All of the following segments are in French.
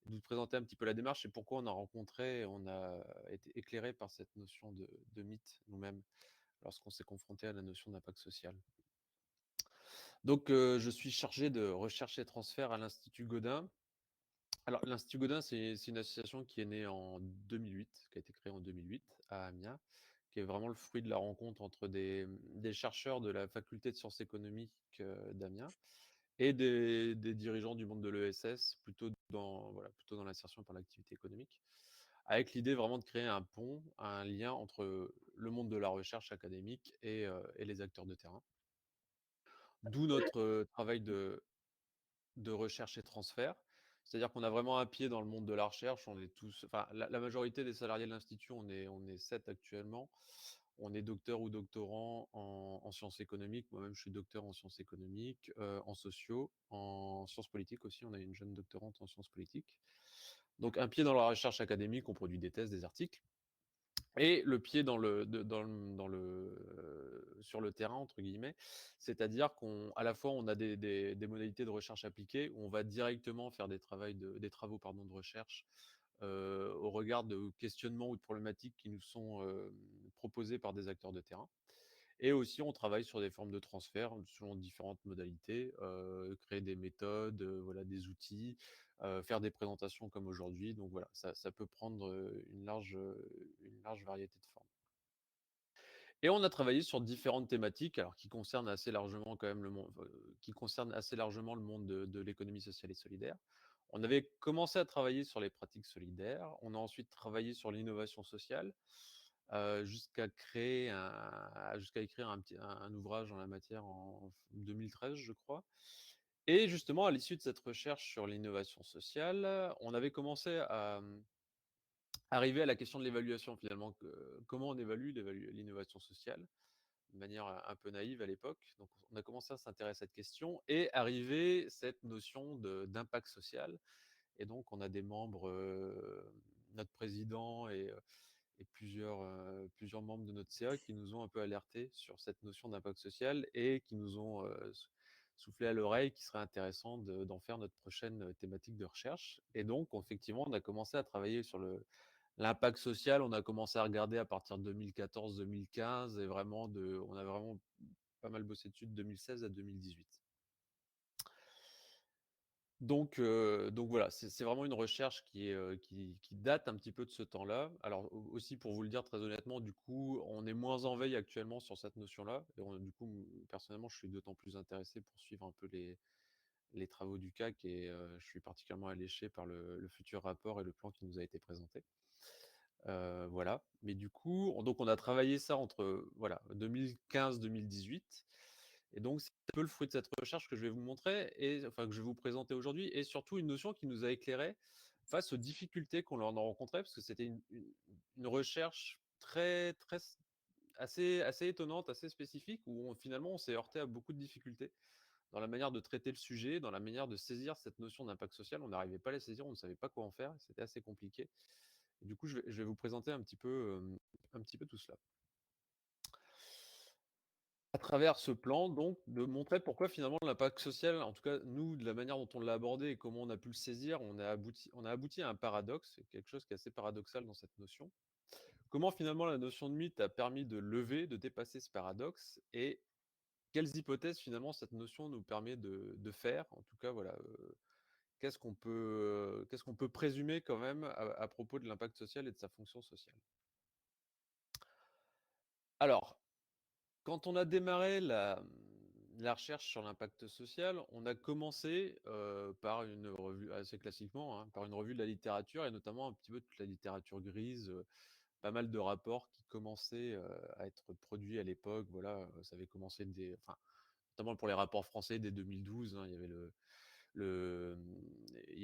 de vous présenter un petit peu la démarche et pourquoi on a été éclairé par cette notion de mythe nous-mêmes, lorsqu'on s'est confronté à la notion d'impact social. Donc, je suis chargé de recherche et transfert à l'Institut Gaudin. Alors, l'Institut Gaudin, c'est une association qui est née en 2008, qui a été créée en 2008 à Amiens, qui est vraiment le fruit de la rencontre entre des chercheurs de la faculté de sciences économiques, d'Amiens et des dirigeants du monde de l'ESS, plutôt dans l'insertion par l'activité économique, avec l'idée vraiment de créer un pont, un lien entre le monde de la recherche académique et les acteurs de terrain. D'où notre, travail de recherche et transfert. C'est-à-dire qu'on a vraiment un pied dans le monde de la recherche. On est tous, enfin, la majorité des salariés de l'institut, on est 7 actuellement. On est docteur ou doctorant en sciences économiques. Moi-même, je suis docteur en sciences économiques, en sociaux, en sciences politiques aussi. On a une jeune doctorante en sciences politiques. Donc un pied dans la recherche académique, on produit des thèses, des articles. Et le pied sur le terrain entre guillemets, c'est-à-dire qu'à la fois on a des modalités de recherche appliquée où on va directement faire des travaux pardon de recherche au regard de questionnements ou de problématiques qui nous sont proposés par des acteurs de terrain. Et aussi, on travaille sur des formes de transfert selon différentes modalités, créer des méthodes, voilà, des outils, faire des présentations comme aujourd'hui. Donc voilà, ça peut prendre une large variété de formes. Et on a travaillé sur différentes thématiques, alors qui concernent assez largement quand même qui concernent assez largement le monde de l'économie sociale et solidaire. On avait commencé à travailler sur les pratiques solidaires. On a ensuite travaillé sur l'innovation sociale, jusqu'à écrire un ouvrage en la matière en 2013, je crois. Et justement, à l'issue de cette recherche sur l'innovation sociale, on avait commencé à arriver à la question de l'évaluation finalement, comment on évalue l'innovation sociale? De manière un peu naïve à l'époque. Donc on a commencé à s'intéresser à cette question et arriver cette notion d'impact social. Et donc on a des membres, notre président et plusieurs membres de notre CA qui nous ont un peu alertés sur cette notion d'impact social et qui nous ont soufflé à l'oreille qu'il serait intéressant d'en faire notre prochaine thématique de recherche. Et donc effectivement, on a commencé à travailler sur l'impact social. On a commencé à regarder à partir de 2014-2015 et on a vraiment pas mal bossé dessus de 2016 à 2018. Donc voilà, c'est vraiment une recherche qui date un petit peu de ce temps-là. Alors aussi pour vous le dire très honnêtement, du coup, on est moins en veille actuellement sur cette notion-là et du coup, personnellement, je suis d'autant plus intéressé pour suivre un peu les travaux du CAC et je suis particulièrement alléché par le futur rapport et le plan qui nous a été présenté. Voilà, mais du coup, on a travaillé ça entre, voilà, 2015-2018 et donc c'est un peu le fruit de cette recherche que je vais vous montrer et enfin que je vais vous présenter aujourd'hui et surtout une notion qui nous a éclairés face aux difficultés qu'on en a rencontrées parce que c'était une recherche très assez étonnante, assez spécifique où finalement on s'est heurté à beaucoup de difficultés dans la manière de traiter le sujet, dans la manière de saisir cette notion d'impact social. On n'arrivait pas à la saisir, on ne savait pas quoi en faire, c'était assez compliqué. Et du coup, je vais vous présenter un petit peu tout cela. À travers ce plan, donc, de montrer pourquoi finalement l'impact social, en tout cas nous, de la manière dont on l'a abordé et comment on a pu le saisir, on a abouti à un paradoxe, quelque chose qui est assez paradoxal dans cette notion. Comment finalement la notion de mythe a permis de dépasser ce paradoxe et quelles hypothèses finalement cette notion nous permet de faire? En tout cas, voilà, qu'est-ce qu'on peut présumer quand même à propos de l'impact social et de sa fonction sociale? Alors, quand on a démarré la recherche sur l'impact social, on a commencé, par une revue assez classiquement, hein, par une revue de la littérature et notamment un petit peu toute la littérature grise, pas mal de rapports qui commençaient, à être produits à l'époque. Voilà, ça avait commencé notamment pour les rapports français dès 2012, hein. Il y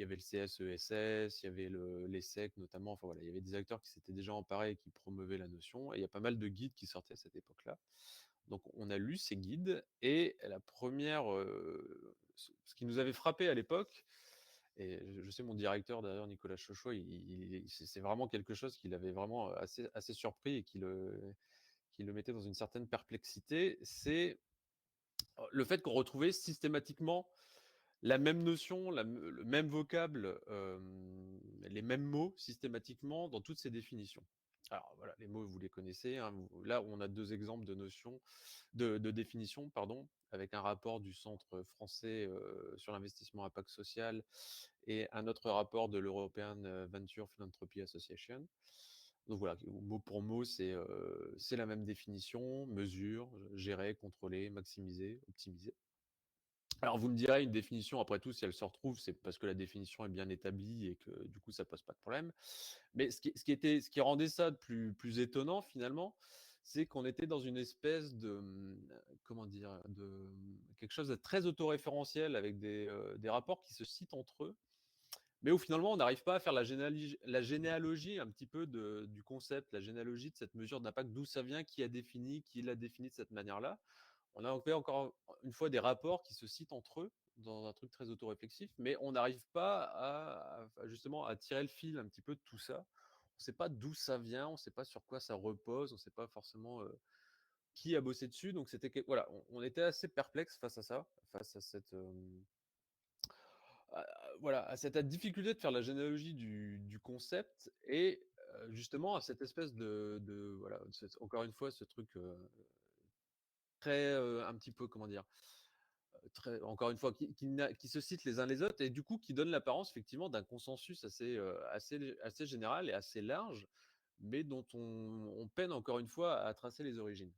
avait le CSESS, il y avait l'ESSEC notamment. Enfin voilà, il y avait des acteurs qui s'étaient déjà emparés et qui promeuvaient la notion et il y a pas mal de guides qui sortaient à cette époque-là. Donc on a lu ces guides et la première, ce qui nous avait frappé à l'époque et je sais mon directeur d'ailleurs Nicolas Chochois, c'est vraiment quelque chose qui l'avait vraiment assez surpris et qui le mettait dans une certaine perplexité, c'est le fait qu'on retrouvait systématiquement la même notion, le même vocable, les mêmes mots systématiquement dans toutes ces définitions. Alors voilà, les mots vous les connaissez, hein, là on a 2 exemples de notions de définitions, pardon, avec un rapport du Centre français, sur l'investissement impact social et un autre rapport de l'European Venture Philanthropy Association. Donc voilà, mot pour mot, c'est la même définition: mesure, gérer, contrôler, maximiser, optimiser. Alors vous me direz, une définition, après tout, si elle se retrouve, c'est parce que la définition est bien établie et que du coup ça pose pas de problème. Mais ce qui rendait ça de plus étonnant finalement, c'est qu'on était dans une espèce de, comment dire? Quelque chose de très autoréférentiel avec des rapports qui se citent entre eux, mais où finalement on n'arrive pas à faire la généalogie un petit peu du concept, la généalogie de cette mesure d'impact, d'où ça vient, qui a défini, qui l'a défini de cette manière-là. On a fait encore une fois des rapports qui se citent entre eux dans un truc très autoréflexif, mais on n'arrive pas justement à tirer le fil un petit peu de tout ça. On ne sait pas d'où ça vient, on ne sait pas sur quoi ça repose, on ne sait pas forcément qui a bossé dessus. Donc voilà, on était assez perplexe face à ça, face à voilà, à cette difficulté de faire la généalogie du concept et justement à cette espèce voilà, encore une fois ce truc très un petit peu comment dire? Très encore une fois, qui se citent les uns les autres et du coup qui donnent l'apparence effectivement d'un consensus assez général et assez large, mais dont on peine encore une fois à tracer les origines.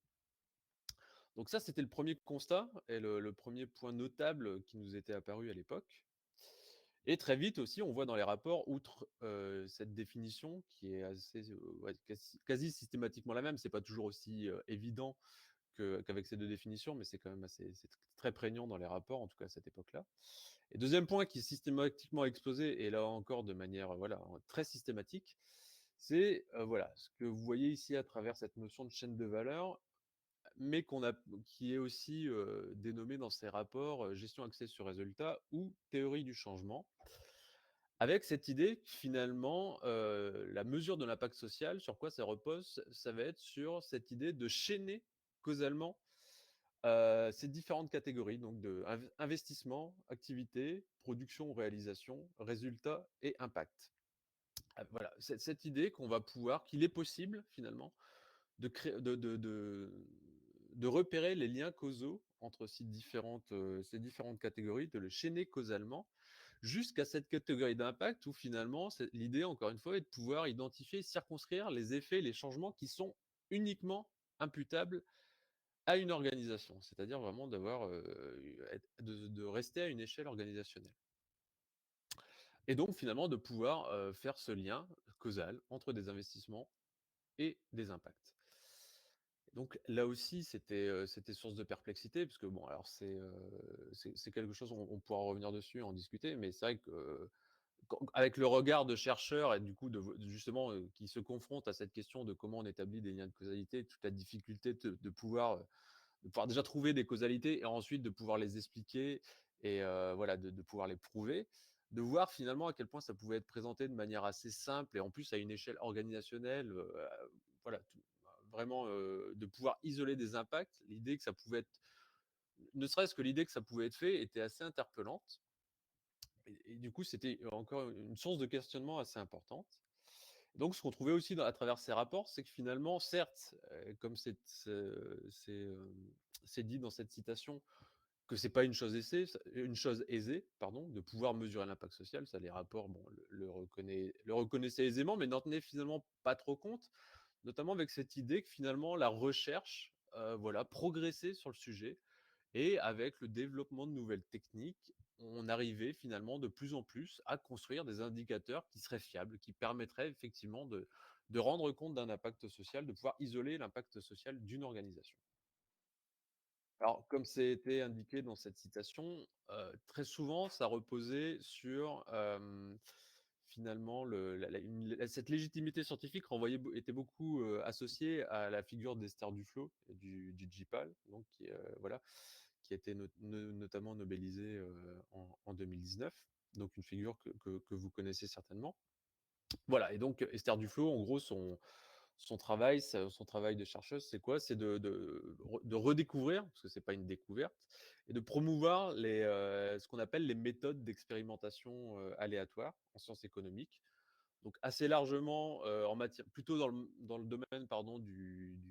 Donc ça, c'était le premier constat et le 1er point notable qui nous était apparu à l'époque. Et très vite aussi, on voit dans les rapports, outre cette définition qui est assez, ouais, quasi systématiquement la même, c'est pas toujours aussi évident qu'avec ces 2 définitions, mais c'est quand même c'est très prégnant dans les rapports, en tout cas à cette époque-là. Et deuxième point qui est systématiquement exposé, et là encore de manière, voilà, très systématique, c'est, voilà, ce que vous voyez ici à travers cette notion de chaîne de valeur, mais qui est aussi, dénommée dans ces rapports, gestion axée sur résultat ou théorie du changement. Avec cette idée que finalement, la mesure de l'impact social, sur quoi ça repose? Ça va être sur cette idée de chaîner causalement, ces différentes catégories, donc investissement, activité, production ou réalisation, résultat et impact. Voilà, cette idée qu'il est possible finalement de créer de repérer les liens causaux entre ces différentes catégories, de le chaîner causalement jusqu'à cette catégorie d'impact où finalement c'est l'idée encore une fois est de pouvoir identifier, circonscrire les effets, les changements qui sont uniquement imputables à une organisation. C'est-à-dire vraiment de rester à une échelle organisationnelle et donc finalement de pouvoir, faire ce lien causal entre des investissements et des impacts. Donc là aussi, c'était source de perplexité puisque bon, alors c'est quelque chose, on pourra revenir dessus, en discuter, mais c'est vrai que, avec le regard de chercheurs et du coup justement, qui se confrontent à cette question de comment on établit des liens de causalité, toute la difficulté de pouvoir déjà trouver des causalités et ensuite de pouvoir les expliquer et voilà, de pouvoir les prouver. De voir finalement à quel point ça pouvait être présenté de manière assez simple et en plus à une échelle organisationnelle, voilà, vraiment, de pouvoir isoler des impacts. L'idée que ça pouvait être ne serait-ce que l'idée que ça pouvait être fait était assez interpellante et du coup, c'était encore une source de questionnement assez importante. Donc ce qu'on trouvait aussi à travers ces rapports, c'est que finalement, certes, comme c'est dit dans cette citation, que c'est pas une chose aisée, pardon, de pouvoir mesurer l'impact social. Ça, les rapports, bon, le reconnaissaient aisément, mais n'en tenaient finalement pas trop compte, notamment avec cette idée que finalement la recherche, voilà, progressait sur le sujet et avec le développement de nouvelles techniques, on arrivait finalement de plus en plus à construire des indicateurs qui seraient fiables, qui permettraient effectivement de rendre compte d'un impact social, de pouvoir isoler l'impact social d'une organisation. Alors, comme c'était indiqué dans cette citation, très souvent, ça reposait sur, finalement le la la une la cette légitimité scientifique était beaucoup, associée à la figure d'Esther Duflo et du JPAL, donc voilà, qui a été notamment Nobelisée, en 2019, donc une figure que vous connaissez certainement. Voilà et donc Esther Duflo, en gros, son travail de chercheuse, c'est quoi? C'est de redécouvrir, parce que c'est pas une découverte et de promouvoir ce qu'on appelle les méthodes d'expérimentation, aléatoire en sciences économiques. Donc assez largement, en matière plutôt dans le domaine, pardon, du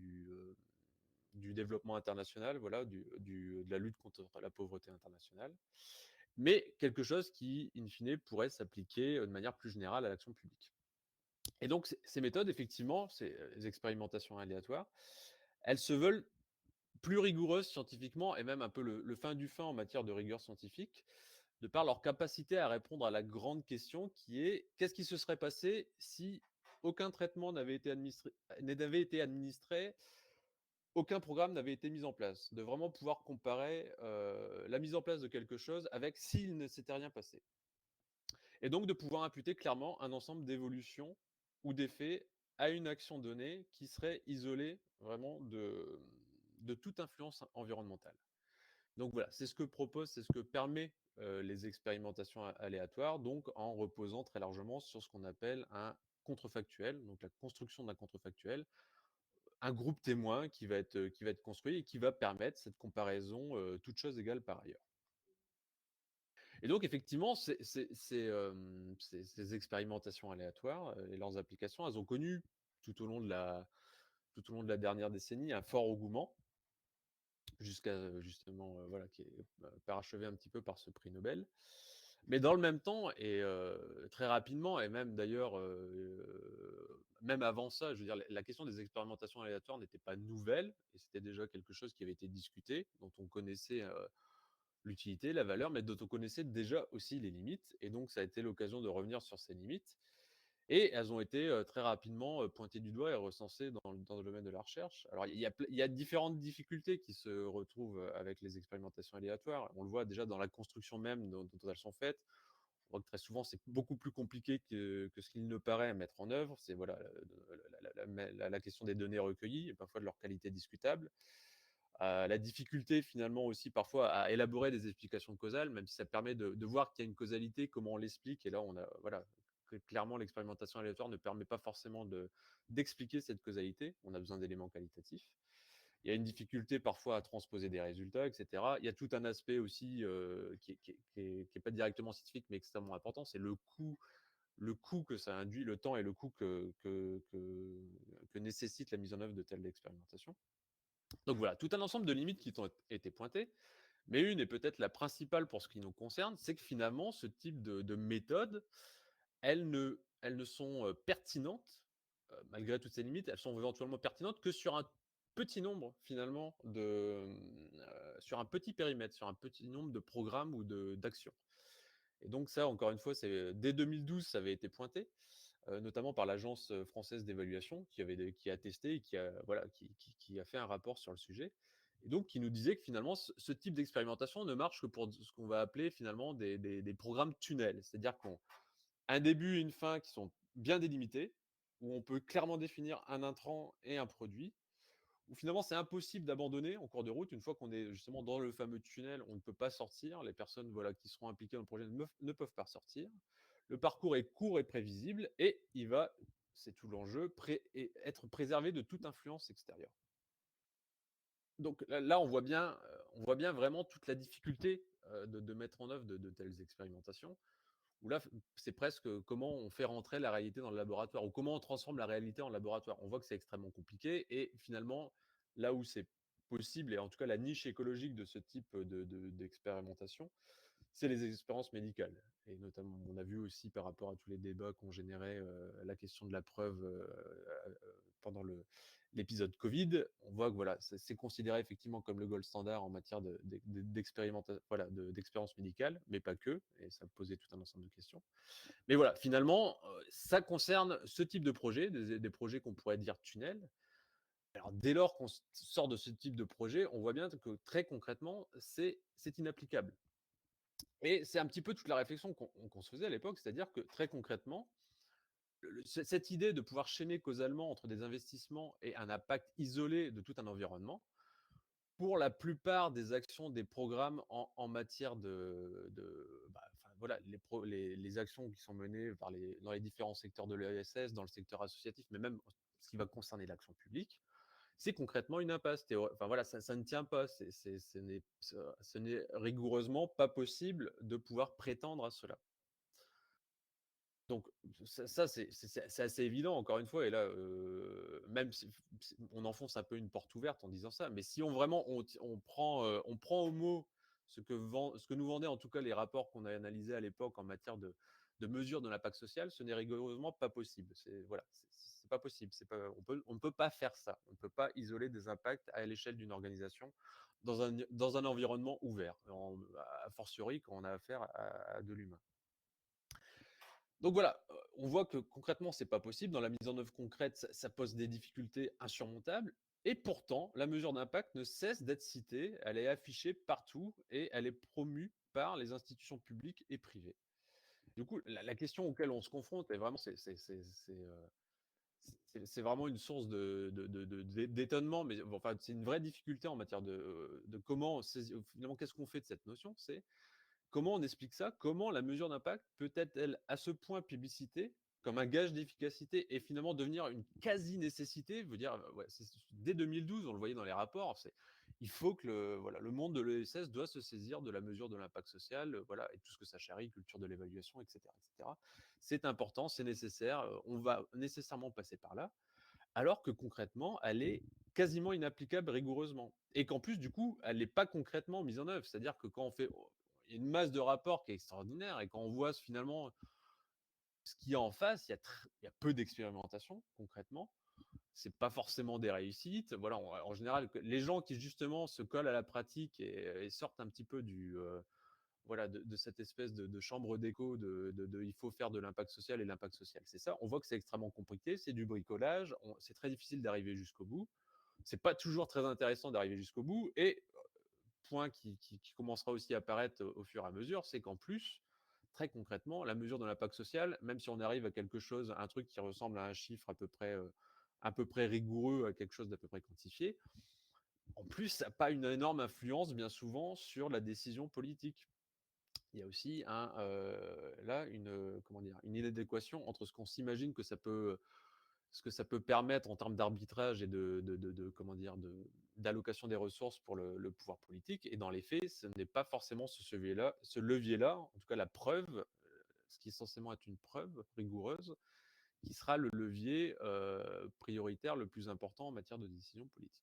développement international, voilà, de la lutte contre la pauvreté internationale, mais quelque chose qui, in fine, pourrait s'appliquer, de manière plus générale à l'action publique. Et donc ces méthodes, effectivement, les expérimentations aléatoires, elles se veulent plus rigoureuses scientifiquement et même un peu le fin du fin en matière de rigueur scientifique, de par leur capacité à répondre à la grande question qui est: qu'est-ce qui se serait passé si aucun traitement n'avait été administré, aucun programme n'avait été mis en place? De vraiment pouvoir comparer, la mise en place de quelque chose avec s'il ne s'était rien passé. Et donc de pouvoir imputer clairement un ensemble d'évolutions ou d'effets à une action donnée qui serait isolée vraiment de toute influence environnementale. Donc voilà, c'est ce que permet, les expérimentations aléatoires, donc en reposant très largement sur ce qu'on appelle un contrefactuel, donc la construction d'un contrefactuel, un groupe témoin qui va être construit et qui va permettre cette comparaison, toutes choses égales par ailleurs. Et donc effectivement, ces expérimentations aléatoires, et leurs applications, elles ont connu tout au long de la tout au long de la dernière décennie un fort engouement jusqu'à, justement, voilà, qui est, parachevé un petit peu par ce prix Nobel. Mais dans le même temps et très rapidement et même d'ailleurs, même avant ça, je veux dire la question des expérimentations aléatoires n'était pas nouvelle et c'était déjà quelque chose qui avait été discuté, dont on connaissait, l'utilité, la valeur, mais dont on connaissait déjà aussi les limites et donc ça a été l'occasion de revenir sur ces limites et elles ont été, très rapidement, pointées du doigt et recensées dans le domaine de la recherche. Alors il y a différentes difficultés qui se retrouvent, avec les expérimentations aléatoires. On le voit déjà dans la construction même dont elles sont faites. On voit que très souvent, c'est beaucoup plus compliqué que ce qu'il ne paraît à mettre en œuvre. C'est voilà, la question des données recueillies et parfois de leur qualité discutable. La difficulté finalement aussi parfois à élaborer des explications causales, même si ça permet de voir qu'il y a une causalité, comment on l'explique et là on a voilà, que clairement l'expérimentation aléatoire ne permet pas forcément d'expliquer cette causalité. On a besoin d'éléments qualitatifs. Il y a une difficulté parfois à transposer des résultats et cetera. Il y a tout un aspect aussi, qui est pas directement scientifique, mais extrêmement important, c'est le coût que ça induit, le temps et le coût que nécessite la mise en œuvre de telles expérimentations. Donc voilà, tout un ensemble de limites qui ont été pointées, mais une et peut-être la principale pour ce qui nous concerne, c'est que finalement ce type de méthode, elles ne sont, pertinentes, malgré toutes ces limites, elles sont éventuellement pertinentes que sur un petit nombre finalement sur un petit périmètre, sur un petit nombre de programmes ou d'actions. Et donc ça, encore une fois, c'est dès 2012, ça avait été pointé, notamment par l'Agence, française d'évaluation qui a testé et qui a voilà, qui a fait un rapport sur le sujet et donc qui nous disait que finalement ce type d'expérimentation ne marche que pour ce qu'on va appeler finalement des programmes tunnels. C'est-à-dire qu'on un début et une fin qui sont bien délimités, où on peut clairement définir un intrant et un produit, où finalement c'est impossible d'abandonner en cours de route. Une fois qu'on est justement dans le fameux tunnel, on ne peut pas sortir. Les personnes voilà, qui seront impliquées dans le projet ne peuvent pas sortir. Le parcours est court et prévisible et il va, c'est tout l'enjeu, être préservé de toute influence extérieure. Donc là on voit bien vraiment toute la difficulté de mettre en œuvre de telles expérimentations. Où là, c'est presque comment on fait rentrer la réalité dans le laboratoire ou comment on transforme la réalité en laboratoire. On voit que c'est extrêmement compliqué et finalement, là où c'est possible et en tout cas la niche écologique de ce type d'expérimentation, c'est les expériences médicales et notamment on a vu aussi par rapport à tous les débats qu'ont généré, la question de la preuve, pendant l'épisode Covid. On voit que voilà, c'est considéré effectivement comme le gold standard en matière voilà, d'expérience médicale, mais pas que et ça posait tout un ensemble de questions. Mais voilà, finalement, ça concerne ce type de projet, des projets qu'on pourrait dire tunnels. Alors dès lors qu'on sort de ce type de projet, on voit bien que très concrètement, c'est inapplicable. Et c'est un petit peu toute la réflexion qu'on se faisait à l'époque, c'est-à-dire que très concrètement, cette idée de pouvoir chaîner causalement entre des investissements et un impact isolé de tout un environnement, pour la plupart des actions, des programmes en matière enfin voilà, les actions qui sont menées dans les différents secteurs de l'ESS, dans le secteur associatif, mais même ce qui va concerner l'action publique, c'est concrètement une impasse. Enfin voilà, ça ne tient pas. Ce n'est rigoureusement pas possible de pouvoir prétendre à cela. Donc ça c'est assez évident encore une fois et là, même si on enfonce un peu une porte ouverte en disant ça, mais si on vraiment on prend au mot ce que nous vendaient en tout cas les rapports qu'on a analysés à l'époque en matière de mesure de l'impact social, ce n'est rigoureusement pas possible. C'est voilà, c'est pas possible, c'est pas on ne peut pas faire ça. On ne peut pas isoler des impacts à l'échelle d'une organisation dans un environnement ouvert, a fortiori quand on a affaire à de l'humain. Donc voilà, on voit que concrètement, c'est pas possible. Dans la mise en œuvre concrète, ça pose des difficultés insurmontables et pourtant, la mesure d'impact ne cesse d'être citée, elle est affichée partout et elle est promue par les institutions publiques et privées. Du coup, la question auquel on se confronte est vraiment c'est vraiment une source d'étonnement, mais bon, enfin, c'est une vraie difficulté en matière de comment saisir finalement, qu'est-ce qu'on fait de cette notion? C'est comment on explique ça? Comment la mesure d'impact peut-être, elle, à ce point plébiscitée, comme un gage d'efficacité et finalement devenir une quasi-nécessité? Veut dire, ouais, dès 2012, on le voyait dans les rapports, il faut que voilà, le monde de l'ESS doit se saisir de la mesure de l'impact social, voilà et tout ce que ça charrie, culture de l'évaluation et cetera et cetera. C'est important, c'est nécessaire, on va nécessairement passer par là alors que concrètement, elle est quasiment inapplicable rigoureusement. Et qu'en plus, du coup, elle n'est pas concrètement mise en œuvre. C'est-à-dire que quand on fait, il y a une masse de rapports qui est extraordinaire et quand on voit finalement ce qu'il y a en face, il y a peu d'expérimentation concrètement. C'est pas forcément des réussites. Voilà, en général, les gens qui justement se collent à la pratique et sortent un petit peu voilà, de cette espèce de chambre d'écho il faut faire de l'impact social et l'impact social. C'est ça. On voit que c'est extrêmement compliqué, c'est du bricolage, c'est très difficile d'arriver jusqu'au bout. C'est pas toujours très intéressant d'arriver jusqu'au bout. Et point qui commencera aussi à apparaître au fur et à mesure, c'est qu'en plus, très concrètement, la mesure de l'impact social, même si on arrive à quelque chose, un truc qui ressemble à un chiffre à peu près rigoureux, à quelque chose d'à peu près quantifié, en plus, ça n'a pas une énorme influence, bien souvent, sur la décision politique. Il y a aussi là comment dire? Une inadéquation entre ce qu'on s'imagine que ça peut ce que ça peut permettre en termes d'arbitrage et comment dire? D'allocation des ressources pour le pouvoir politique et dans les faits, ce n'est pas forcément ce levier-là, en tout cas la preuve, ce qui est censément être une preuve rigoureuse, qui sera le levier, prioritaire le plus important en matière de décision politique.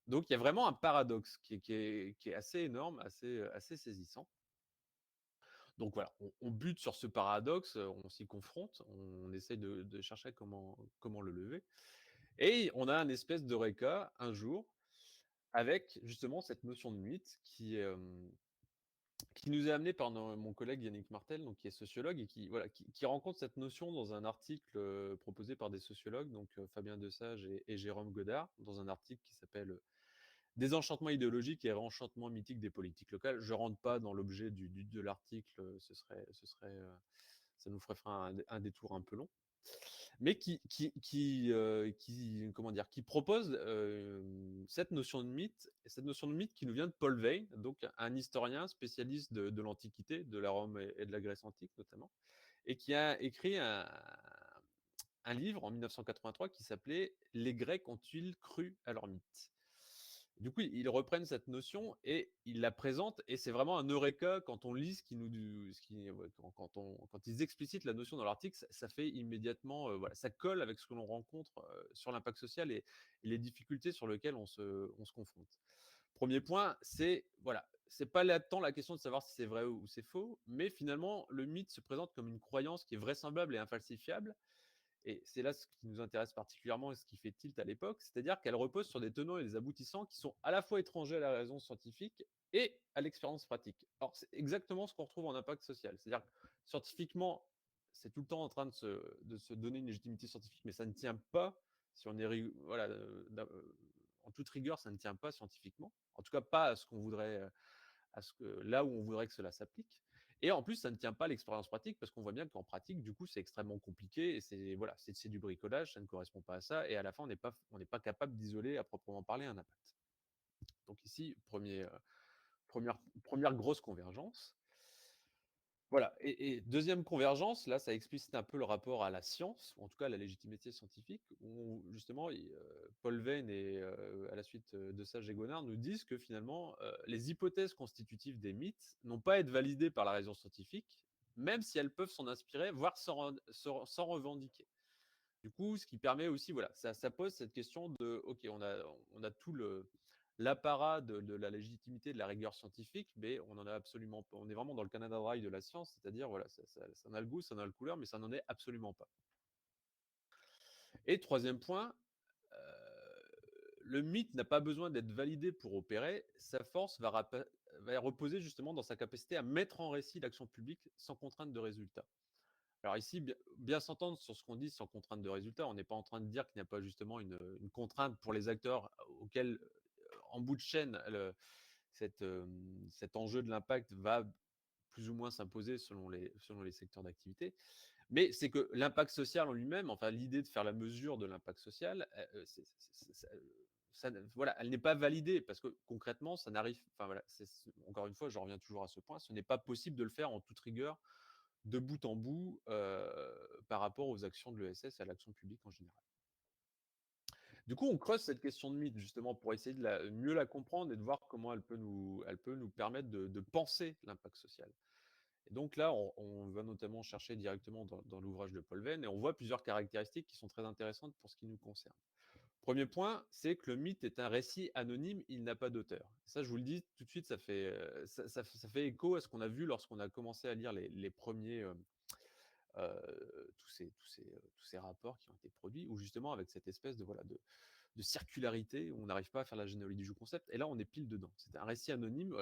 Donc il y a vraiment un paradoxe qui est assez énorme, assez saisissant. Donc voilà, on bute sur ce paradoxe, on s'y confronte, on essaye de chercher comment le lever et on a un espèce d'eureka un jour avec justement cette notion de mythe qui nous est amenée par mon collègue Yannick Martel, donc qui est sociologue et qui voilà, qui rencontre cette notion dans un article, proposé par des sociologues, donc Fabien Desage et Jérôme Godard, dans un article qui s'appelle, Désenchantement idéologique et réenchantement mythique des politiques locales. Je rentre pas dans l'objet de l'article, ça nous ferait faire un détour un peu long. Mais comment dire? Qui propose, cette notion de mythe qui nous vient de Paul Veyne, donc un historien spécialiste de l'Antiquité, de la Rome et de la Grèce antique notamment, et qui a écrit un livre en 1983 qui s'appelait «Les Grecs ont-ils cru à leurs mythes?» Du coup, ils reprennent cette notion et ils la présentent et c'est vraiment un eureka quand on lit ouais, quand ils explicitent la notion dans l'article, ça fait immédiatement, voilà, ça colle avec ce que l'on rencontre, sur l'impact social et les difficultés sur lesquelles on se confronte. Premier point, c'est voilà, c'est pas là tant la question de savoir si c'est vrai ou c'est faux, mais finalement, le mythe se présente comme une croyance qui est vraisemblable et infalsifiable et c'est là ce qui nous intéresse particulièrement et ce qui fait tilt à l'époque, c'est-à-dire qu'elle repose sur des tenants et des aboutissants qui sont à la fois étrangers à la raison scientifique et à l'expérience pratique. Alors, c'est exactement ce qu'on retrouve en impact social. C'est-à-dire que scientifiquement, c'est tout le temps en train de se donner une légitimité scientifique, mais ça ne tient pas, si on est voilà, en toute rigueur, ça ne tient pas scientifiquement. En tout cas, pas à ce qu'on voudrait, à ce que là où on voudrait que cela s'applique. Et en plus, ça ne tient pas à l'expérience pratique parce qu'on voit bien qu'en pratique, du coup, c'est extrêmement compliqué et c'est voilà, c'est du bricolage, ça ne correspond pas à ça. Et à la fin, on n'est pas capable d'isoler à proprement parler un impact. Donc ici, première grosse convergence. Voilà. Et deuxième convergence, là, ça explicite un peu le rapport à la science, ou en tout cas à la légitimité scientifique, où justement, Paul Veyne et à la suite de ça, Gonard nous disent que finalement, les hypothèses constitutives des mythes n'ont pas à être validées par la raison scientifique, même si elles peuvent s'en inspirer, voire s'en revendiquer. Du coup, ce qui permet aussi, voilà, ça pose cette question de, OK, on a tout l'apparat de la légitimité, de la rigueur scientifique, mais on en a absolument pas. On est vraiment dans le Canada Dry de la science, c'est-à-dire, voilà, ça en a le goût, ça en a le couleur, mais ça n'en est absolument pas. Et troisième point, le mythe n'a pas besoin d'être validé pour opérer. Sa force va reposer justement dans sa capacité à mettre en récit l'action publique sans contrainte de résultat. Alors ici, bien s'entendre sur ce qu'on dit sans contrainte de résultat. On n'est pas en train de dire qu'il n'y a pas justement une contrainte pour les acteurs auxquels, en bout de chaîne, cet enjeu de l'impact va plus ou moins s'imposer selon les secteurs d'activité. Mais c'est que l'impact social en lui-même, enfin l'idée de faire la mesure de l'impact social, voilà, elle n'est pas validée parce que concrètement, ça n'arrive, enfin voilà, encore une fois, je reviens toujours à ce point, ce n'est pas possible de le faire en toute rigueur, de bout en bout, par rapport aux actions de l'ESS et à l'action publique en général. Du coup, on creuse cette question de mythe justement pour essayer de mieux la comprendre et de voir comment elle peut nous permettre de penser l'impact social. Et donc là, on va notamment chercher directement dans l'ouvrage de Paul Venn et on voit plusieurs caractéristiques qui sont très intéressantes pour ce qui nous concerne. Premier point, c'est que le mythe est un récit anonyme, il n'a pas d'auteur. Ça, je vous le dis tout de suite, ça fait écho à ce qu'on a vu lorsqu'on a commencé à lire les premiers, tous ces rapports qui ont été produits, où justement avec cette espèce de, voilà, de circularité, où on n'arrive pas à faire la généalogie du concept. Et là, on est pile dedans. C'est un récit anonyme.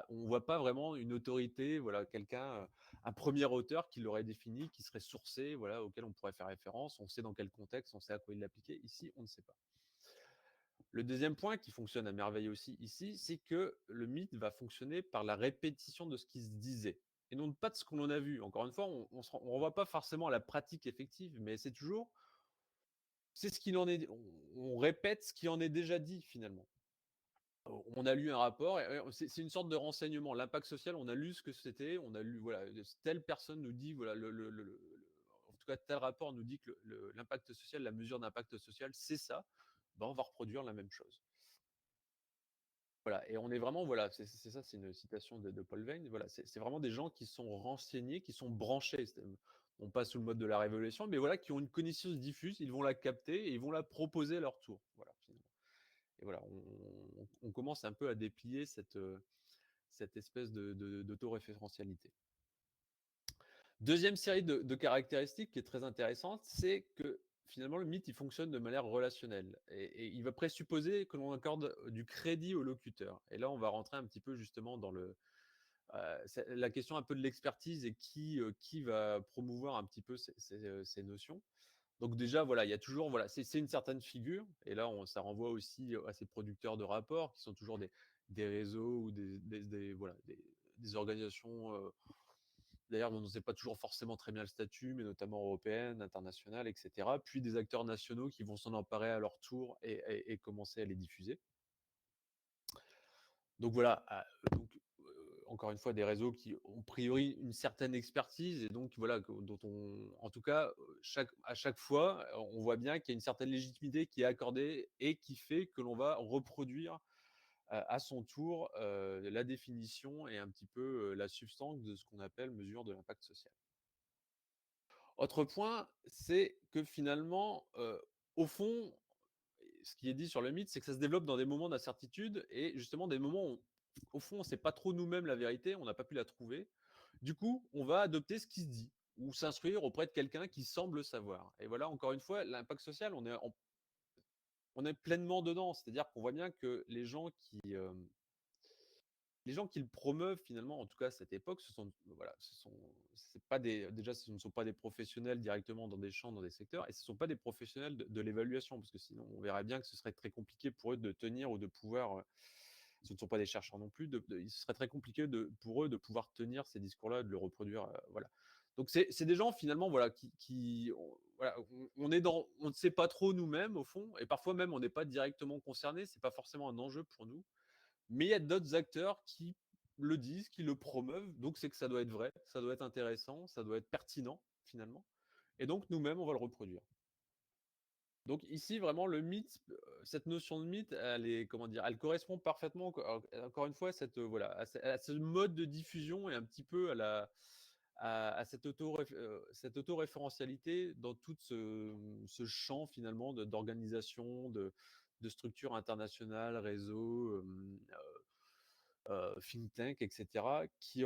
On voit pas vraiment une autorité, voilà, quelqu'un, un premier auteur qui l'aurait défini, qui serait sourcé, voilà, auquel on pourrait faire référence. On sait dans quel contexte, on sait à quoi il l'appliquait. Ici, on ne sait pas. Le deuxième point qui fonctionne à merveille aussi ici, c'est que le mythe va fonctionner par la répétition de ce qui se disait et non pas de ce qu'on en a vu. Encore une fois, on renvoie pas forcément à la pratique effective, mais c'est toujours, c'est ce qu'il en est. On répète ce qui en est déjà dit finalement. On a lu un rapport et c'est une sorte de renseignement. L'impact social, on a lu ce que c'était, on a lu, voilà, telle personne nous dit, voilà, en tout cas, tel rapport nous dit que l'impact social, la mesure d'impact social, c'est ça. Ben, on va reproduire la même chose. Voilà, et on est vraiment, voilà, c'est ça, c'est une citation de Paul Veyne. Voilà, c'est vraiment des gens qui sont renseignés, qui sont branchés, non pas sous le mode de la révolution, mais voilà, qui ont une connaissance diffuse, ils vont la capter et ils vont la proposer à leur tour. Voilà, finalement. Et voilà, on commence un peu à déplier cette espèce d'autoréférentialité. Deuxième série de caractéristiques qui est très intéressante, c'est que finalement le mythe, il fonctionne de manière relationnelle et il va présupposer que l'on accorde du crédit au locuteur. Et là, on va rentrer un petit peu justement dans c'est la question un peu de l'expertise et qui va promouvoir un petit peu ces notions. Donc déjà, voilà, il y a toujours, voilà, c'est une certaine figure et là, ça renvoie aussi à ces producteurs de rapports qui sont toujours des réseaux ou voilà, des organisations, d'ailleurs, dont on ne sait pas toujours forcément très bien le statut, mais notamment européenne, internationale, et cetera. Puis des acteurs nationaux qui vont s'en emparer à leur tour et commencer à les diffuser. Donc voilà, encore une fois, des réseaux qui ont priori une certaine expertise et donc voilà, dont en tout cas, à chaque fois, on voit bien qu'il y a une certaine légitimité qui est accordée et qui fait que l'on va reproduire, à son tour, la définition et un petit peu, la substance de ce qu'on appelle mesure de l'impact social. Autre point, c'est que finalement, au fond, ce qui est dit sur le mythe, c'est que ça se développe dans des moments d'incertitude et justement des moments où, au fond, on ne sait pas trop nous-mêmes la vérité, on n'a pas pu la trouver. Du coup, on va adopter ce qui se dit ou s'instruire auprès de quelqu'un qui semble savoir. Et voilà, encore une fois, l'impact social, on est pleinement dedans. C'est-à-dire qu'on voit bien que les gens qui le promeuvent finalement, en tout cas à cette époque, voilà, c'est pas déjà, ce ne sont pas des professionnels directement dans des champs, dans des secteurs, et ce ne sont pas des professionnels de l'évaluation, parce que sinon on verrait bien que ce serait très compliqué pour eux de tenir ou de pouvoir. Ce ne sont pas des chercheurs non plus. Ce serait très compliqué pour eux de pouvoir tenir ces discours-là, de le reproduire, voilà. Donc c'est des gens finalement, voilà, voilà, on ne sait pas trop nous-mêmes au fond, et parfois même on n'est pas directement concerné. C'est pas forcément un enjeu pour nous. Mais il y a d'autres acteurs qui le disent, qui le promeuvent, donc c'est que ça doit être vrai, ça doit être intéressant, ça doit être pertinent finalement. Et donc nous-mêmes, on va le reproduire. Donc ici, vraiment, le mythe, cette notion de mythe, elle est, comment dire, elle correspond parfaitement, encore une fois, voilà, à ce mode de diffusion et un petit peu à cette autoréférentialité dans tout ce champ finalement d'organisation, de structures internationales, réseaux, think tank et cetera, qui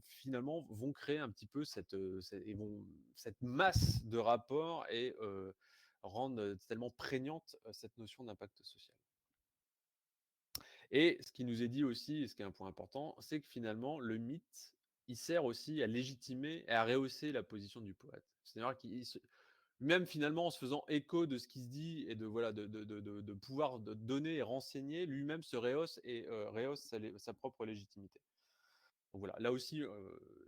finalement vont créer un petit peu cette masse de rapports et rendre, tellement prégnante, cette notion d'impact social. Et ce qui nous est dit aussi, et ce qui est un point important, c'est que finalement le mythe, il sert aussi à légitimer et à rehausser la position du poète. C'est-à-dire qu'il se même finalement en se faisant écho de ce qui se dit et de voilà, de pouvoir donner et renseigner, lui-même se rehausse et rehausse sa propre légitimité. Donc voilà, là aussi,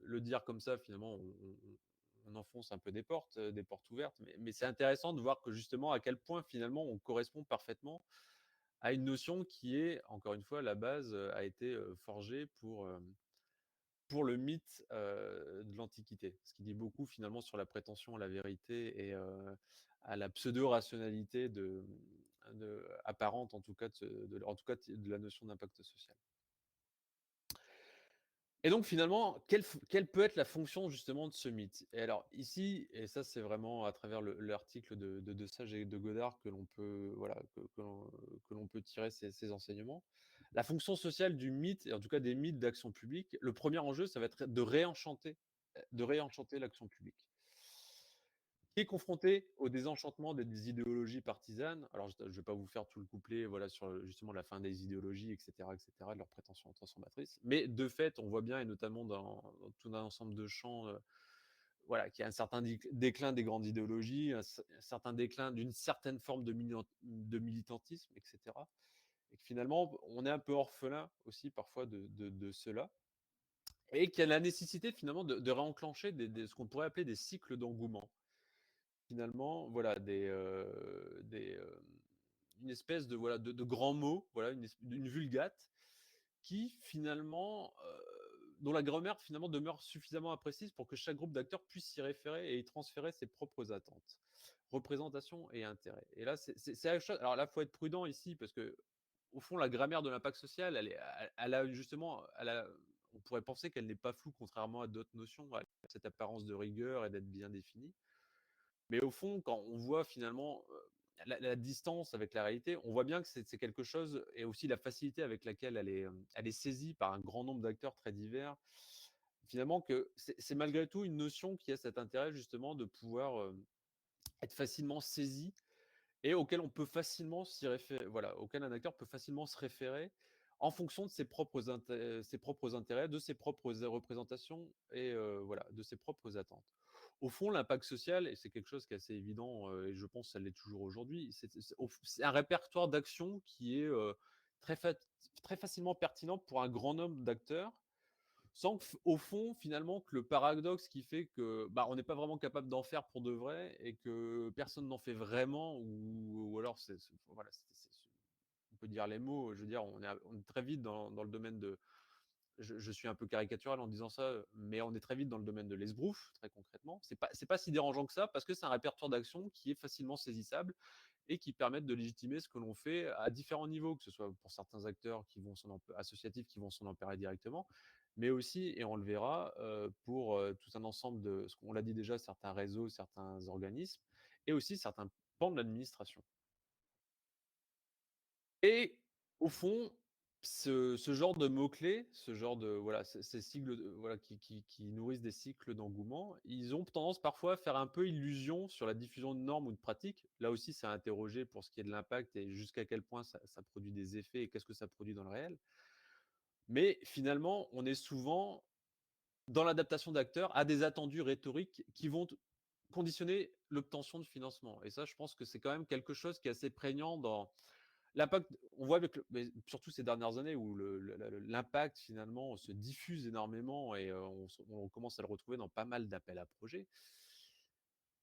le dire comme ça finalement on enfonce un peu des portes ouvertes, mais c'est intéressant de voir que justement à quel point finalement on correspond parfaitement à une notion qui est, encore une fois, la base, a été, forgée pour le mythe, de l'Antiquité. Ce qui dit beaucoup finalement sur la prétention à la vérité et à la pseudo-rationalité apparente en tout cas de la notion d'impact social. Et donc finalement, quelle peut être la fonction justement de ce mythe? Et alors ici, et ça c'est vraiment à travers l'article de Sage et de Godard que l'on peut, voilà, que l'on peut tirer ces enseignements. La fonction sociale du mythe, et en tout cas des mythes d'action publique, le premier enjeu, ça va être de réenchanter l'action publique. Qui est confronté au désenchantement des idéologies partisanes. Alors je ne vais pas vous faire tout le couplet, voilà, sur, justement la fin des idéologies et cetera, de leurs prétentions transformatrices. Mais de fait, on voit bien et notamment dans tout un ensemble de champs, voilà, qu'il y a un certain déclin des grandes idéologies, un certain déclin d'une certaine forme de militantisme et cetera, et que finalement, on est un peu orphelin aussi parfois de cela, et qu'il y a la nécessité finalement de réenclencher des ce qu'on pourrait appeler des cycles d'engouement. Finalement, voilà, une espèce de, voilà, de grands mots, voilà, une vulgate qui finalement, dont la grammaire finalement demeure suffisamment imprécise pour que chaque groupe d'acteurs puisse s'y référer et y transférer ses propres attentes, représentations et intérêts. Et là, c'est la chose. Alors là, faut être prudent ici parce que, au fond, la grammaire de l'impact social, elle a justement, on pourrait penser qu'elle n'est pas floue, contrairement à d'autres notions, elle a cette apparence de rigueur et d'être bien définie. Mais au fond, quand on voit finalement, la distance avec la réalité, on voit bien que c'est quelque chose, et aussi la facilité avec laquelle elle est saisie par un grand nombre d'acteurs très divers, finalement, que c'est malgré tout une notion qui a cet intérêt justement de pouvoir, être facilement saisie et auquel on peut facilement s'y référer, voilà, auquel un acteur peut facilement se référer en fonction de ses propres intérêts, de ses propres représentations et voilà, de ses propres attentes. Au fond, l'impact social, et c'est quelque chose qui est assez évident, et je pense que ça l'est toujours aujourd'hui, c'est un répertoire d'actions qui est, très fa très facilement pertinent pour un grand nombre d'acteurs, sans que, au fond, finalement, que le paradoxe qui fait que, bah, on n'est pas vraiment capable d'en faire pour de vrai et que personne n'en fait vraiment, ou alors voilà, on peut dire les mots, je veux dire, on est très vite dans le domaine de, je suis un peu caricatural en disant ça, mais on est très vite dans le domaine de l'esbrouf, très concrètement. C'est pas si dérangeant que ça parce que c'est un répertoire d'actions qui est facilement saisissable et qui permettent de légitimer ce que l'on fait à différents niveaux, que ce soit pour certains acteurs qui vont associatifs qui vont s'en emparer directement, mais aussi, et on le verra, pour tout un ensemble de, ce qu'on l'a dit déjà, certains réseaux, certains organismes, et aussi certains pans de l'administration. Et au fond, ce genre de mots-clés, ce genre de, voilà, ces cycles de, voilà, qui nourrissent des cycles d'engouement, ils ont tendance parfois à faire un peu illusion sur la diffusion de normes ou de pratiques. Là aussi, c'est à interroger pour ce qui est de l'impact et jusqu'à quel point ça produit des effets et qu'est-ce que ça produit dans le réel. Mais finalement, on est souvent dans l'adaptation d'acteurs à des attendus rhétoriques qui vont conditionner l'obtention de financement, et ça, je pense que c'est quand même quelque chose qui est assez prégnant dans l'impact. On voit avec mais surtout ces dernières années où l'impact finalement se diffuse énormément et on commence à le retrouver dans pas mal d'appels à projets.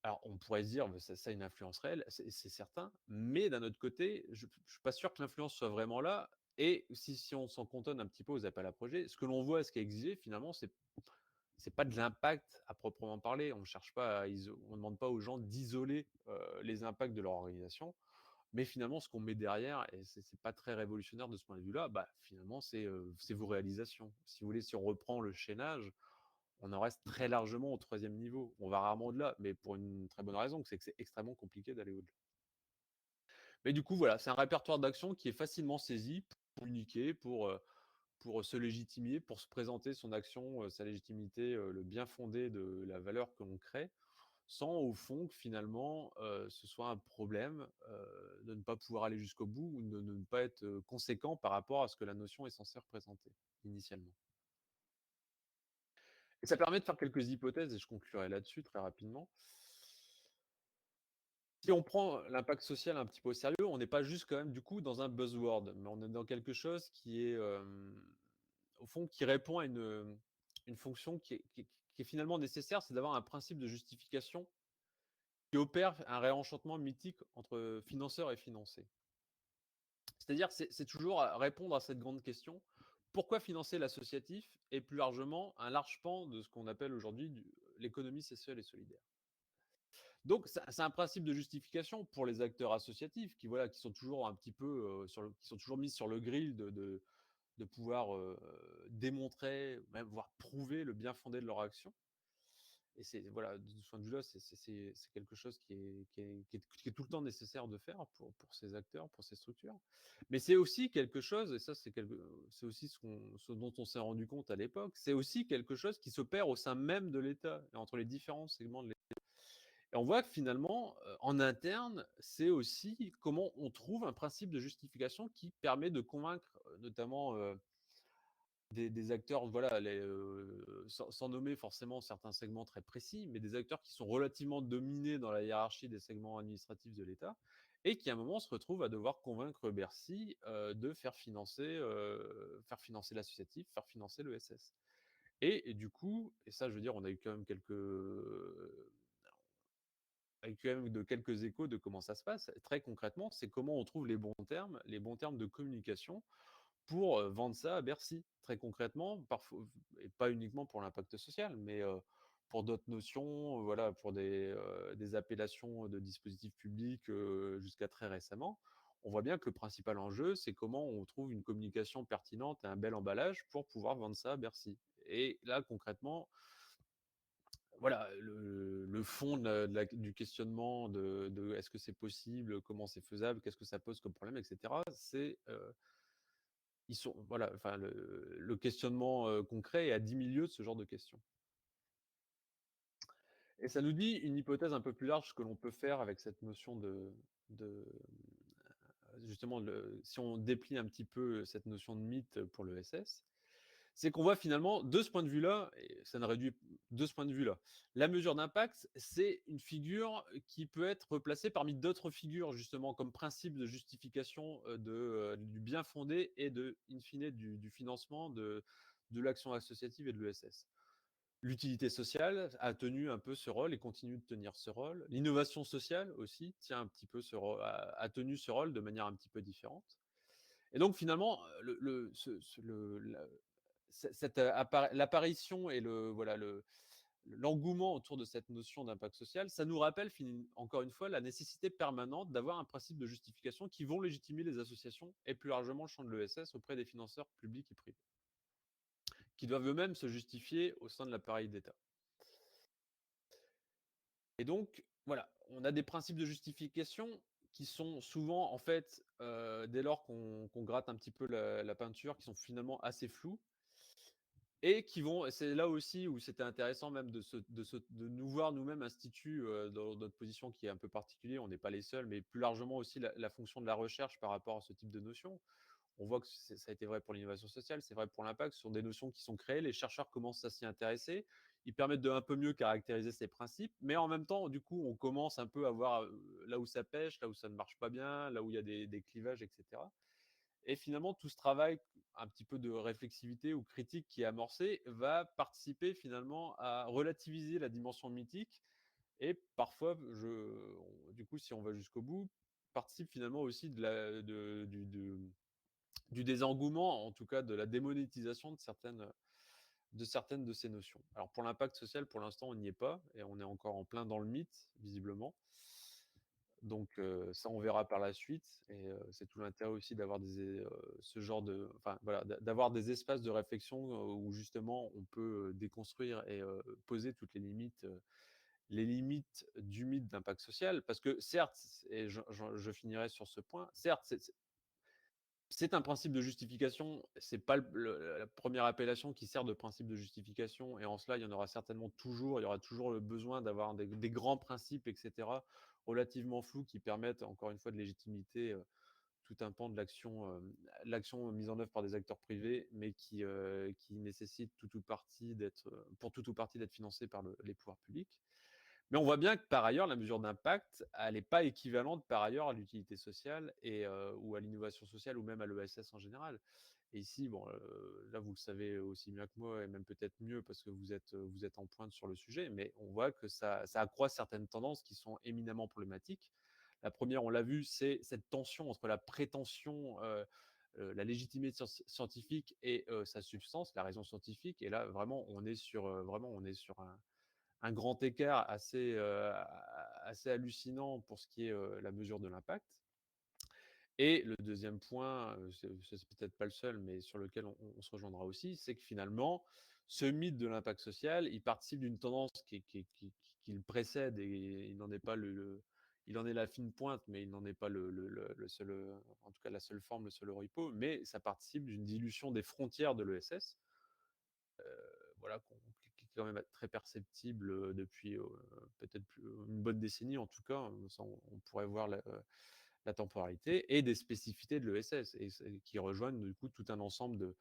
Alors on pourrait se dire: «Bah, ça a une influence réelle», c'est certain, mais d'un autre côté, je suis pas sûr que l'influence soit vraiment là, et si on s'en cantonne un petit peu aux appels à projets, ce que l'on voit, ce qui est exigé finalement, c'est pas de l'impact à proprement parler. On cherche pas à on demande pas aux gens d'isoler, les impacts de leur organisation. Mais finalement, ce qu'on met derrière, et c'est pas très révolutionnaire de ce point de vue-là, bah, finalement, c'est vos réalisations. Si vous voulez, si on reprend le chaînage, On en reste très largement au troisième niveau. On va rarement au-delà, mais pour une très bonne raison, c'est que c'est extrêmement compliqué d'aller au-delà. Mais du coup, voilà, c'est un répertoire d'actions qui est facilement saisi pour communiquer, pour se légitimer, pour se présenter son action, sa légitimité, le bien-fondé de la valeur que l'on crée, sans au fond que finalement, ce soit un problème, de ne pas pouvoir aller jusqu'au bout ou de ne pas être, conséquent par rapport à ce que la notion est censée représenter, initialement. Et ça permet de faire quelques hypothèses et je conclurai là-dessus très rapidement. Si on prend l'impact social un petit peu au sérieux, on n'est pas juste quand même du coup dans un buzzword, mais on est dans quelque chose qui est, au fond, qui répond à une fonction qui est finalement nécessaire, c'est d'avoir un principe de justification qui opère un réenchantement mythique entre financeurs et financés. C'est-à-dire, c'est toujours à répondre à cette grande question: pourquoi financer l'associatif et plus largement un large pan de ce qu'on appelle aujourd'hui l'économie sociale et solidaire? Donc c'est un principe de justification pour les acteurs associatifs qui, voilà, qui sont toujours un petit peu, qui sont toujours mis sur le grill de pouvoir, démontrer, même voire prouver le bien-fondé de leur action. Et c'est, voilà, de ce point de vue-là, c'est quelque chose qui est tout le temps nécessaire de faire pour ces acteurs, pour ces structures. Mais c'est aussi quelque chose, et ça c'est aussi ce dont on s'est rendu compte à l'époque, c'est aussi quelque chose qui s'opère au sein même de l'État et entre les différents segments de l'État. Et on voit que finalement, en interne, c'est aussi comment on trouve un principe de justification qui permet de convaincre, notamment, des acteurs, voilà, sans nommer forcément certains segments très précis, mais des acteurs qui sont relativement dominés dans la hiérarchie des segments administratifs de l'État et qui, à un moment, se retrouvent à devoir convaincre Bercy, de faire financer l'associatif, faire financer l'ESS. Et du coup, et ça, je veux dire, on a eu quand même quelques échos de comment ça se passe. Très concrètement, c'est comment on trouve les bons termes de communication pour, vendre ça à Bercy. Très concrètement, parfois, et pas uniquement pour l'impact social, mais, pour d'autres notions, voilà, pour des appellations de dispositifs publics, jusqu'à très récemment. On voit bien que le principal enjeu, c'est comment on trouve une communication pertinente et un bel emballage pour pouvoir vendre ça à Bercy. Et là, concrètement, voilà, le fond du questionnement de est-ce que c'est possible? Comment c'est faisable? Qu'est-ce que ça pose comme problème? Et cetera. Ils sont, voilà, enfin le questionnement, concret est à 10 000 lieues de ce genre de questions. Et ça nous dit une hypothèse un peu plus large que l'on peut faire avec cette notion de, justement, si on déplie un petit peu cette notion de mythe pour l'ESS, c'est qu'on voit finalement de ce point de vue-là, et ça ne réduit de ce point de vue-là, la mesure d'impact, c'est une figure qui peut être replacée parmi d'autres figures justement comme principe de justification, du bien fondé et in fine du financement de l'action associative et de l'ESS. L'utilité sociale a tenu un peu ce rôle et continue de tenir ce rôle. L'innovation sociale aussi tient un petit peu a tenu ce rôle de manière un petit peu différente. Et donc finalement, le ce le la ce cette, l'apparition et voilà, l'engouement autour de cette notion d'impact social, ça nous rappelle encore une fois la nécessité permanente d'avoir un principe de justification qui vont légitimer les associations et plus largement le champ de l'ESS auprès des financeurs publics et privés, qui doivent eux-mêmes se justifier au sein de l'appareil d'État. Et donc, voilà, on a des principes de justification qui sont souvent, en fait, dès lors qu'on gratte un petit peu la peinture, qui sont finalement assez flous et c'est là aussi où c'était intéressant même de nous voir nous-mêmes instituts, dans notre position qui est un peu particulier. On n'est pas les seuls, mais plus largement aussi la fonction de la recherche par rapport à ce type de notions. On voit que ça a été vrai pour l'innovation sociale, c'est vrai pour l'impact. Ce sont des notions qui sont créées, les chercheurs commencent à s'y intéresser. Ils permettent de un peu mieux caractériser ces principes, mais en même temps, du coup, on commence un peu à voir là où ça pêche, là où ça ne marche pas bien, là où il y a des clivages, etc. Et finalement, tout ce travail, un petit peu de réflexivité ou critique qui est amorcé, va participer finalement à relativiser la dimension mythique et parfois, du coup, si on va jusqu'au bout, participe finalement aussi du désengouement, en tout cas de la démonétisation de certaines de ces notions. Alors pour l'impact social, pour l'instant, on n'y est pas et on est encore en plein dans le mythe, visiblement. Donc ça, on verra par la suite et c'est tout l'intérêt aussi d'avoir ce genre de enfin, voilà, d'avoir des espaces de réflexion, où justement on peut, déconstruire et poser toutes les limites du mythe d'impact social. Parce que certes, et je finirai sur ce point, certes, c'est un principe de justification, c'est pas la première appellation qui sert de principe de justification et en cela, il y en aura certainement toujours. Il y aura toujours le besoin d'avoir des grands principes et cetera, relativement flous qui permettent encore une fois de légitimité, tout un pan de l'action mise en œuvre par des acteurs privés, mais qui nécessite tout ou partie d'être, pour tout ou partie d'être financée par les pouvoirs publics. Mais on voit bien que par ailleurs, la mesure d'impact, elle n'est pas équivalente par ailleurs à l'utilité sociale et ou à l'innovation sociale ou même à l'ESS en général. Et ici, bon, là, vous le savez aussi bien que moi et même peut-être mieux parce que vous êtes en pointe sur le sujet, mais on voit que ça accroît certaines tendances qui sont éminemment problématiques. La première, on l'a vu, c'est cette tension entre la prétention, la légitimité scientifique et sa substance, la raison scientifique. Et là, vraiment, on est sur un grand écart assez hallucinant pour ce qui est la mesure de l'impact. Et le deuxième point, c'est peut-être pas le seul, mais sur lequel on se rejoindra aussi, c'est que finalement, ce mythe de l'impact social, il participe d'une tendance qui le précède et il n'en est pas il en est la fine pointe, mais il n'en est pas le seul, en tout cas la seule forme, le seul oripeau, mais ça participe d'une dilution des frontières de l'ESS, voilà, qui est quand même très perceptible depuis peut-être une bonne décennie en tout cas. Ça, on pourrait voir la temporalité et des spécificités de l'ESS et qui rejoignent du coup tout un ensemble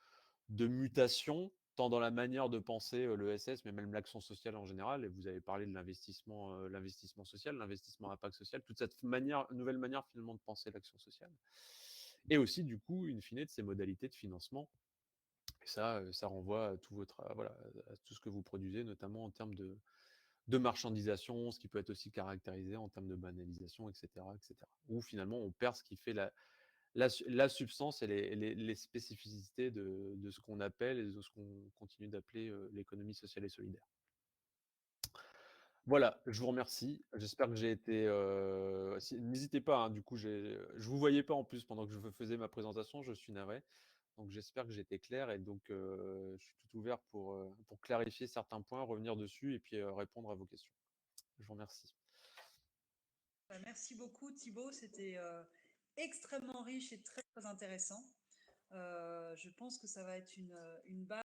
de mutations, tant dans la manière de penser l'ESS, mais même l'action sociale en général. Et vous avez parlé de l'investissement social, l'investissement à impact social, toute cette nouvelle manière finalement de penser l'action sociale. Et aussi, du coup, in fine, de ces modalités de financement. Et ça renvoie à voilà, à tout ce que vous produisez, notamment en termes de marchandisation, ce qui peut être aussi caractérisé en termes de banalisation, et cetera, et cetera. Où finalement, on perd ce qui fait la substance et les spécificités de ce qu'on appelle et de ce qu'on continue d'appeler l'économie sociale et solidaire. Voilà, je vous remercie. J'espère que j'ai été. N'hésitez pas, hein, du coup, je vous voyais pas en plus pendant que je faisais ma présentation, je suis navré. Donc j'espère que j'ai été clair et donc je suis tout ouvert pour clarifier certains points, revenir dessus et puis répondre à vos questions. Je vous remercie. Merci beaucoup Thibaut, c'était extrêmement riche et très, très intéressant. Je pense que ça va être une base.